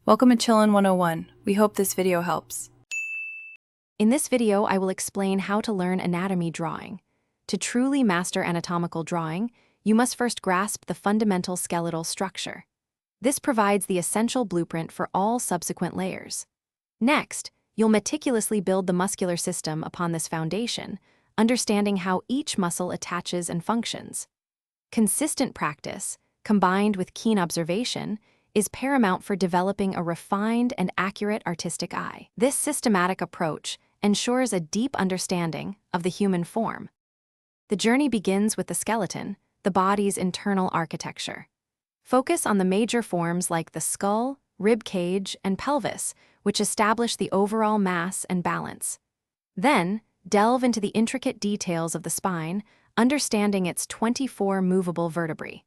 Welcome to Chillin' 101. We hope this video helps. In this video, I will explain how to learn anatomy drawing. To truly master anatomical drawing, you must first grasp the fundamental skeletal structure. This provides the essential blueprint for all subsequent layers. Next, you'll meticulously build the muscular system upon this foundation, understanding how each muscle attaches and functions. Consistent practice, combined with keen observation, is paramount for developing a refined and accurate artistic eye. This systematic approach ensures a deep understanding of the human form. The journey begins with the skeleton, the body's internal architecture. Focus on the major forms like the skull, rib cage, and pelvis, which establish the overall mass and balance. Then, delve into the intricate details of the spine, understanding its 24 movable vertebrae.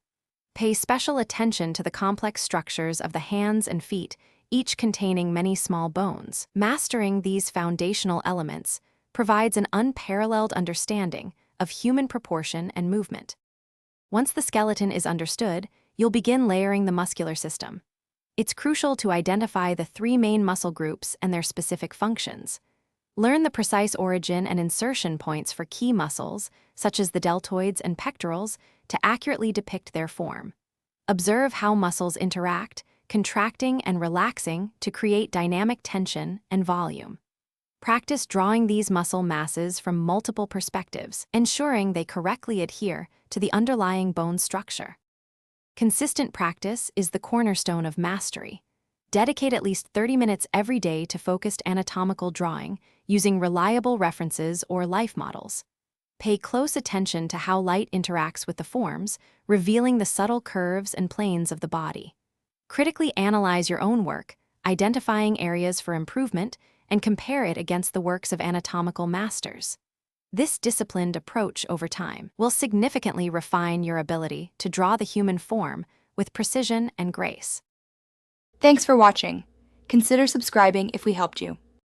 Pay special attention to the complex structures of the hands and feet, each containing many small bones. Mastering these foundational elements provides an unparalleled understanding of human proportion and movement. Once the skeleton is understood, you'll begin layering the muscular system. It's crucial to identify the three main muscle groups and their specific functions. Learn the precise origin and insertion points for key muscles, such as the deltoids and pectorals, to accurately depict their form. Observe how muscles interact, contracting and relaxing to create dynamic tension and volume. Practice drawing these muscle masses from multiple perspectives, ensuring they correctly adhere to the underlying bone structure. Consistent practice is the cornerstone of mastery. Dedicate at least 30 minutes every day to focused anatomical drawing using reliable references or life models. Pay close attention to how light interacts with the forms, revealing the subtle curves and planes of the body. Critically analyze your own work, identifying areas for improvement, and compare it against the works of anatomical masters. This disciplined approach over time will significantly refine your ability to draw the human form with precision and grace. Thanks for watching. Consider subscribing if we helped you.